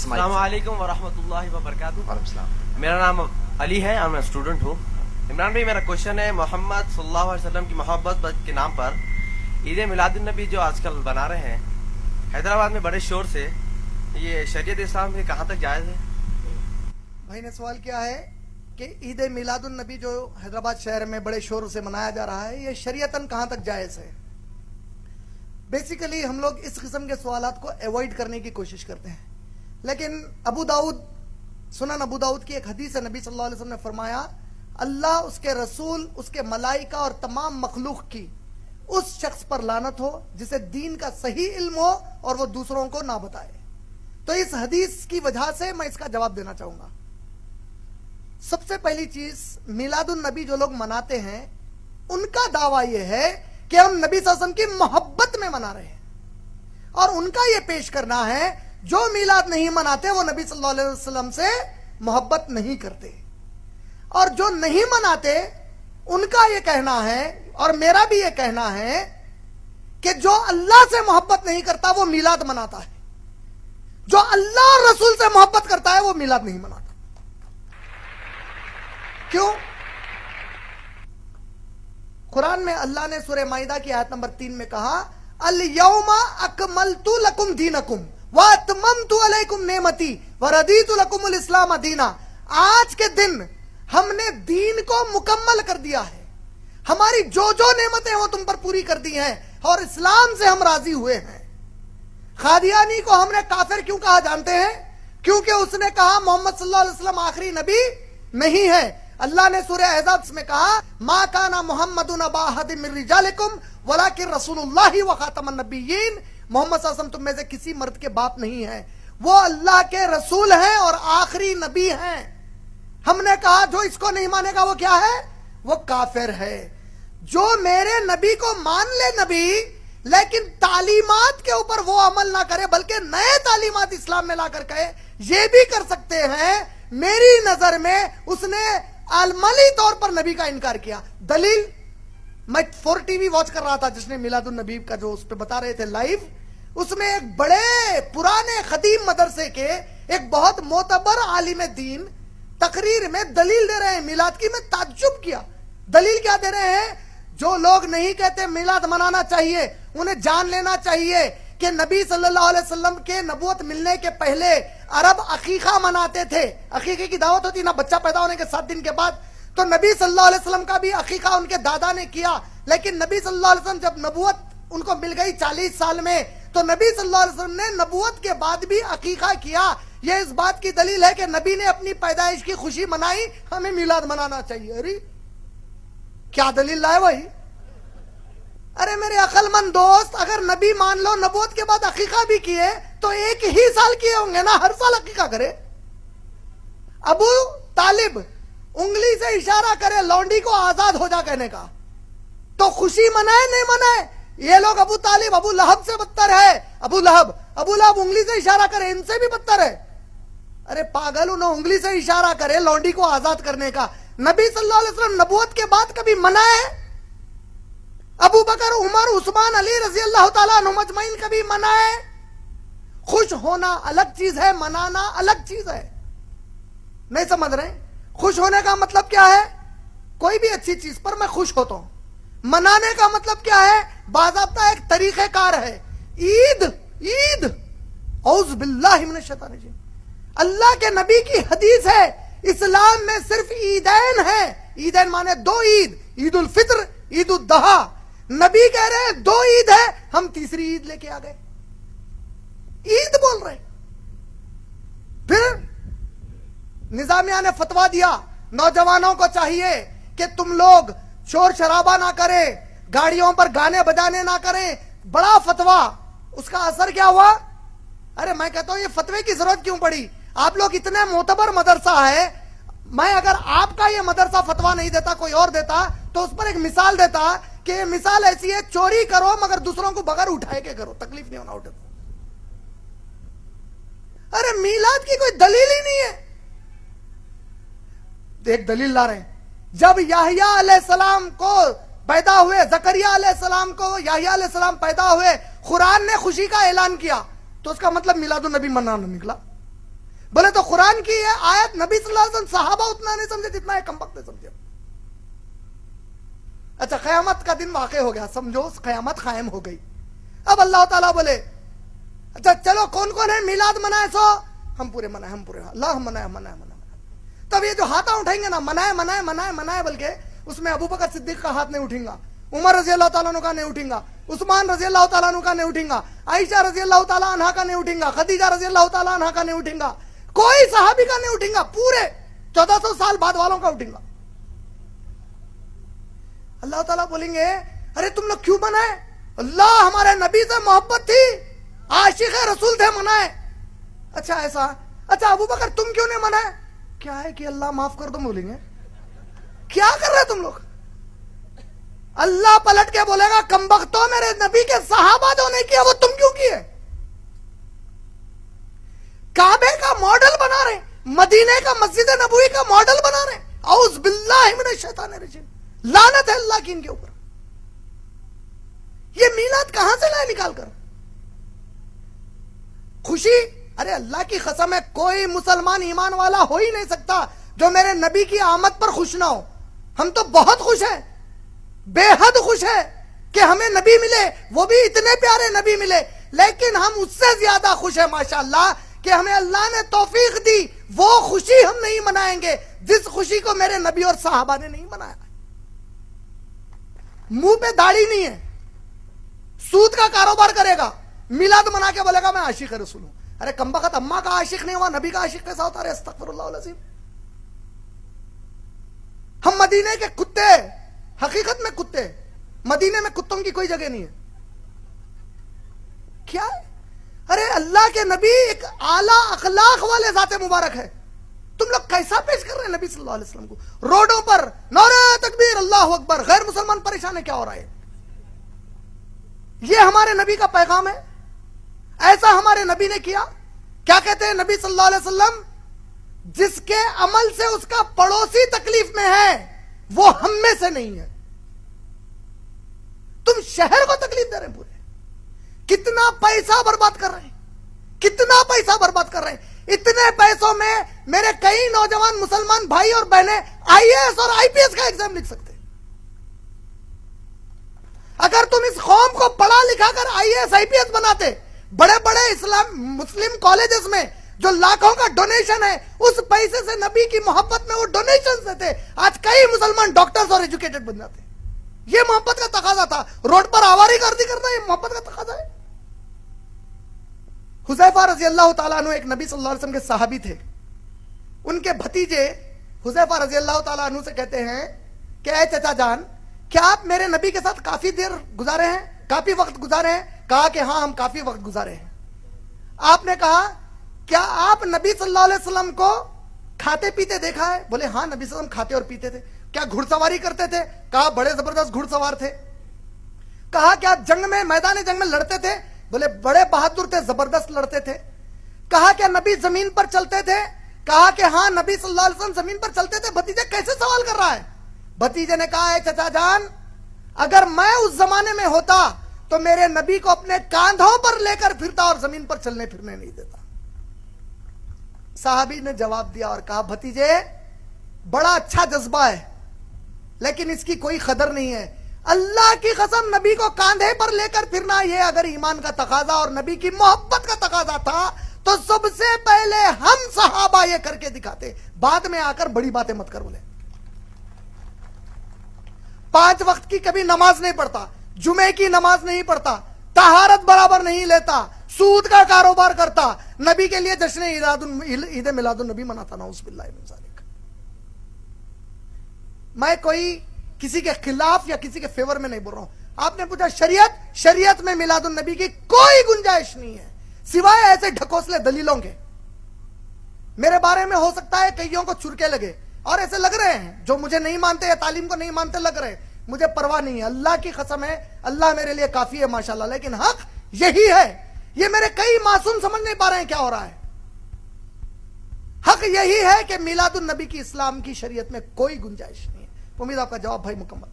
السلام علیکم ورحمۃ اللہ وبرکاتہ. وعلیکم السلام. میرا نام علی ہے اور میں اسٹوڈنٹ ہوں. عمران بھائی میرا کوشچن ہے محمد صلی اللہ علیہ وسلم کی محبت کے نام پر عید میلاد النبی جو آج کل بنا رہے ہیں حیدرآباد میں بڑے شور سے, یہ شریعت اسلام میں کہاں تک جائز ہے؟ بھائی نے سوال کیا ہے کہ عید میلاد النبی جو حیدرآباد شہر میں بڑے شور سے منایا جا رہا ہے یہ شریعتاً کہاں تک جائز ہے. بیسیکلی ہم لوگ اس قسم کے سوالات کو ایوائڈ کرنے کی کوشش کرتے ہیں, لیکن سنن ابو داؤد کی ایک حدیث ہے, نبی صلی اللہ علیہ وسلم نے فرمایا اللہ, اس کے رسول, اس کے ملائکہ اور تمام مخلوق کی اس شخص پر لعنت ہو جسے دین کا صحیح علم ہو اور وہ دوسروں کو نہ بتائے. تو اس حدیث کی وجہ سے میں اس کا جواب دینا چاہوں گا. سب سے پہلی چیز, میلاد النبی جو لوگ مناتے ہیں ان کا دعویٰ یہ ہے کہ ہم نبی صلی اللہ علیہ وسلم کی محبت میں منا رہے ہیں, اور ان کا یہ پیش کرنا ہے جو میلاد نہیں مناتے وہ نبی صلی اللہ علیہ وسلم سے محبت نہیں کرتے, اور جو نہیں مناتے ان کا یہ کہنا ہے اور میرا بھی یہ کہنا ہے کہ جو اللہ سے محبت نہیں کرتا وہ میلاد مناتا ہے, جو اللہ اور رسول سے محبت کرتا ہے وہ میلاد نہیں مناتا. کیوں؟ قرآن میں اللہ نے سورہ مائدہ کی آیت نمبر 3 میں کہا الیوم اکملت لکم دینکم واتممت علیکم نعمتی وردیت لکم الاسلام دینا. آج کے دن ہم نے دین کو مکمل کر دیا ہے, ہماری جو نعمتیں وہ تم پر پوری کر دی ہیں, اور اسلام سے ہم راضی ہوئے ہیں. قادیانی کو ہم نے کافر کیوں کہا جانتے ہیں؟ کیونکہ اس نے کہا محمد صلی اللہ علیہ وسلم آخری نبی نہیں ہے. اللہ نے سورہ احزاب میں کہا ما کان محمد ابا احد من رجالکم ولکن رسول اللہ وخاتم النبیین. محمد صلی اللہ علیہ وسلم تم میں سے کسی مرد کے باپ نہیں ہیں, وہ اللہ کے رسول ہیں اور آخری نبی ہیں. ہم نے کہا جو اس کو نہیں مانے گا وہ کیا ہے؟ وہ کافر ہے. جو میرے نبی کو مان لے نبی, لیکن تعلیمات کے اوپر وہ عمل نہ کرے بلکہ نئے تعلیمات اسلام میں لا کر کہے, یہ بھی کر سکتے ہیں. میری نظر میں اس نے عملی طور پر نبی کا انکار کیا. دلیل, میں 4 ٹی وی واچ کر رہا تھا جس نے میلاد النبی کا جو اس پہ بتا رہے تھے لائیو, اس میں ایک بڑے پرانے قدیم مدرسے کے ایک بہت معتبر عالم دین تقریر میں دلیل دے رہے ہیں میلاد کی. میں تعجب کیا. دلیل کیا دے رہے ہیں؟ جو لوگ نہیں کہتے میلاد منانا چاہیے انہیں جان لینا چاہیے کہ نبی صلی اللہ علیہ وسلم کے نبوت ملنے کے پہلے عرب عقیقہ مناتے تھے. عقیقے کی دعوت ہوتی نا بچہ پیدا ہونے کے 7 دن کے بعد, تو نبی صلی اللہ علیہ وسلم کا بھی عقیقہ ان کے دادا نے کیا. لیکن نبی صلی اللہ علیہ وسلم جب نبوت ان کو مل گئی 40 سال میں, تو نبی صلی اللہ علیہ وسلم نے نبوت کے بعد بھی عقیقہ کیا. یہ اس بات کی دلیل ہے کہ نبی نے اپنی پیدائش کی خوشی منائی, ہمیں میلاد منانا چاہیے. ارے کیا دلیل لائے بھائی؟ ارے میرے عقل مند دوست, اگر نبی مان لو نبوت کے بعد عقیقہ بھی کیے تو 1 ہی سال کیے ہوں گے نا, ہر سال عقیقہ کرے. ابو طالب انگلی سے اشارہ کرے لونڈی کو آزاد ہو جا کہنے کا, تو خوشی منائے نہیں منائے. یہ لوگ ابو طالب ابو لہب سے بدتر ہے. ابو لہب انگلی سے اشارہ کرے ان سے بھی بدتر ہے. ارے پاگل, انہوں انگلی سے اشارہ کرے لونڈی کو آزاد کرنے کا. نبی صلی اللہ علیہ وسلم نبوت کے بعد کبھی منائے؟ ابو بکر, عمر, عثمان, علی رضی اللہ تعالیٰ عنہ مجمعین کبھی منائے؟ خوش ہونا الگ چیز ہے, منانا الگ چیز ہے. نہیں سمجھ رہے؟ خوش ہونے کا مطلب کیا ہے؟ کوئی بھی اچھی چیز پر میں خوش ہوتا ہوں. منانے کا مطلب کیا ہے؟ باضابطہ ایک طریقہ کار ہے. عید اعوذ باللہ من الشیطان الرجیم. اللہ کے نبی کی حدیث ہے اسلام میں صرف عیدین ہیں. عیدین مانے 2 عید, عید الفطر, عید الاضحیٰ. نبی کہہ رہے ہیں 2 عید ہے, ہم تیسری عید لے کے آ گئے. عید بول رہے. پھر نظامیہ نے فتویٰ دیا نوجوانوں کو چاہیے کہ تم لوگ شور شرابہ نہ کریں, گاڑیوں پر گانے بجانے نہ کریں. بڑا فتویٰ, اس کا اثر کیا ہوا؟ ارے میں کہتا ہوں یہ فتوے کی ضرورت کیوں پڑی؟ آپ لوگ اتنے معتبر مدرسہ ہے. میں اگر آپ کا یہ مدرسہ فتویٰ نہیں دیتا کوئی اور دیتا تو اس پر ایک مثال دیتا کہ یہ مثال ایسی ہے, چوری کرو مگر دوسروں کو بغیر اٹھائے کے کرو, تکلیف نہیں ہونا اٹھے. ارے میلاد کی کوئی دلیل ہی نہیں ہے. ایک دلیل لا رہے ہیں, جب یحییٰ علیہ السلام کو پیدا ہوئے, زکریا علیہ السلام کو یحییٰ علیہ السلام پیدا ہوئے, قرآن نے خوشی کا اعلان کیا, تو اس کا مطلب میلاد النبی منانا نکلا. बोले तो कुरान की ये आयत नबी सल्लल्लाहु अलैहि वसल्लम सहाबा उतना नहीं समझे जितना है कमबख्त ने समझे। अच्छा, क़यामत का दिन वाक़ हो गया, समझो क़यामत कायम हो गई। अब अल्लाह ताला बोले अच्छा चलो कौन कौन है मिलाद मनाए, सो हम पूरे मनाए, हम पूरे, अल्लाह मनाए मनाए मनाए। तब ये जो हाथा उठाएंगे ना, मनाए मनाए मनाए मनाए बोल के, उसमें अबू बकर सिद्दीक का हाथ नहीं उठेगा, उमर रजी अल्लाह ताला अन्हु का नहीं उठेगा, उस्मान रजी अल्लाह ताला अन्हु का नहीं उठेगा, आयशा रजी अल्लाह ताला अन्हा का नहीं उठेगा, खदीजा रजी अल्लाह ताला अन्हा का नहीं उठेगा, कोई सहाबी का नहीं उठेगा, पूरे 1400 साल बाद वालों का उठेगा। अल्लाह ताला बोलेंगे अरे तुम लोग क्यों मनाए? अल्लाह हमारे नबी से मोहब्बत थी, आशिक रसूल थे, मनाए। अच्छा ऐसा, अच्छा अबू बकर तुम क्यों नहीं मनाए? क्या है कि अल्लाह माफ कर दो, बोलेंगे क्या कर रहे तुम लोग? अल्लाह पलट के बोलेगा कमबख्तो, मेरे नबी के सहाबा जो नहीं किया वो तुम क्यों किए? काबे का मॉडल बना रहे, मदीने का मस्जिद नबवी का मॉडल बना रहे। औज़ बिल्लाहि मिनश शैतानिर रजीम, लानत है अल्लाह की इनके ऊपर। ये मीलाद कहां से लाए निकाल कर? खुशी, अरे अल्लाह की कसम है कोई मुसलमान ईमान वाला हो ही नहीं सकता जो मेरे नबी की आमद पर खुश ना हो। हम तो बहुत खुश हैं, बेहद खुश है कि हमें नबी मिले, वो भी इतने प्यारे नबी मिले, लेकिन हम उससे ज्यादा खुश है माशाअल्लाह कि हमें अल्लाह ने तौफीक दी। वो खुशी हम नहीं मनाएंगे जिस खुशी को मेरे नबी और साहबा ने नहीं मनाया। मुंह पे दाढ़ी नहीं है, सूद का कारोबार करेगा, मिलाद मना के बोलेगा मैं आशिक रसूल हूं। अरे कमबख्त, अम्मा का आशिक नहीं हुआ, नबी का आशिक कैसा होता है? अस्तगफिरुल्लाह अज़ीम। हम मदीने के कुत्ते, हकीकत में कुत्ते, मदीने में कुत्तों की कोई जगह नहीं है। क्या है? अरे अल्लाह के नबी एक आला अखलाक वाले जाते मुबारक है, तुम लोग कैसा पेश कर रहे हैं नबी सल्लल्लाहु अलैहि वसल्लम को? रोडों पर नारे तकबीर, अल्लाहु अकबर, गैर मुसलमान परेशान है, क्या हो रहा है? ये हमारे नबी का पैगाम है? ऐसा हमारे नबी ने किया? क्या कहते हैं नबी सल्लल्लाहु अलैहि वसल्लम? जिसके अमल से उसका पड़ोसी तकलीफ में है वो हम में से नहीं है। तुम शहर को तकलीफ दे रहे हैं पूरे, कितना पैसा बर्बाद कर रहे हैं, कितना पैसा बर्बाद कर रहे हैं। इतने पैसों में मेरे कई नौजवान मुसलमान भाई और बहनें आईएएस और आईपीएस का एग्जाम लिख सकते हैं। अगर तुम इस कौम को पढ़ा लिखा कर आईएएस आईपीएस बनाते, बड़े बड़े इस्लाम मुस्लिम कॉलेजेस में जो लाखों का डोनेशन है, उस पैसे से नबी की मोहब्बत में वो डोनेशन देते, आज कई मुसलमान डॉक्टर्स और एजुकेटेड बन जाते। ये मोहब्बत का तकाजा था। रोड पर आवारागर्दी करना ये मोहब्बत का तकाजा है। हुज़ैफा रज़ी अल्लाह ताला अन्हु एक नबी सल्लल्लाहु अलैहि वसल्लम के सहाबी थे। उनके भतीजे हुज़ैफा रज़ी अल्लाह ताला अन्हु से कहते हैं कि ऐ चचा जान, क्या आप मेरे नबी के साथ काफी देर गुजारे हैं, काफी वक्त गुजारे हैं? कहा कि हाँ हम काफी वक्त गुजारे हैं। आपने कहा क्या आप नबी सल्लल्लाहु अलैहि वसल्लम को खाते पीते देखा है? बोले हाँ नबी सल्लल्लाहु अलैहि वसल्लम खाते और पीते थे। क्या घुड़सवारी करते थे? कहा बड़े जबरदस्त घुड़सवार थे। कहा क्या जंग में, मैदान जंग में लड़ते थे? बोले बड़े बहादुर थे, जबरदस्त लड़ते थे। कहा क्या नबी जमीन पर चलते थे? कहा कि हाँ नबी सल्लल्लाहु अलैहि वसल्लम जमीन पर चलते थे। भतीजा कैसे सवाल कर रहा है? भतीजे ने कहा है चचा जान, अगर मैं उस जमाने में होता तो मेरे नबी को अपने कांधों पर लेकर फिरता और जमीन पर चलने फिरने नहीं देता। साहबी ने जवाब दिया और कहा भतीजे बड़ा अच्छा जज्बा है, लेकिन इसकी कोई कदर नहीं है। अल्लाह की कसम नबी को कांधे पर लेकर फिरना ये अगर ईमान का तकाजा और नबी की मोहब्बत का तकाजा था तो सबसे पहले हम सहाबा ये करके दिखाते। बाद में आकर बड़ी बातें मत कर। बोले 5 वक्त की कभी नमाज नहीं पढ़ता, जुमे की नमाज नहीं पढ़ता, तहारत बराबर नहीं लेता, सूद का कारोबार करता, नबी के लिए जश्न ईद मिलादुन नबी मनाता। नाउज़ुबिल्लाह मिन ज़ालिक। मैं कोई किसी के खिलाफ या किसी के फेवर में नहीं बोल रहा हूं। आपने पूछा शरीयत में मिलादुन नबी की कोई गुंजाइश नहीं है सिवाय ऐसे ढकोसले दलीलों के। मेरे बारे में हो सकता है कईयों को चुरके लगे और ऐसे लग रहे हैं जो मुझे नहीं मानते या तालीम को नहीं मानते लग रहे हैं, मुझे परवाह नहीं है। अल्लाह की कसम है, अल्लाह मेरे लिए काफी है माशाल्लाह। लेकिन हक यही है, ये मेरे कई मासूम समझ नहीं पा रहे हैं क्या हो रहा है। हक यही है कि मिलादुन नबी की इस्लाम की शरीयत में कोई गुंजाइश नहीं है। उम्मीद आपका जवाब भाई मुकम्मल।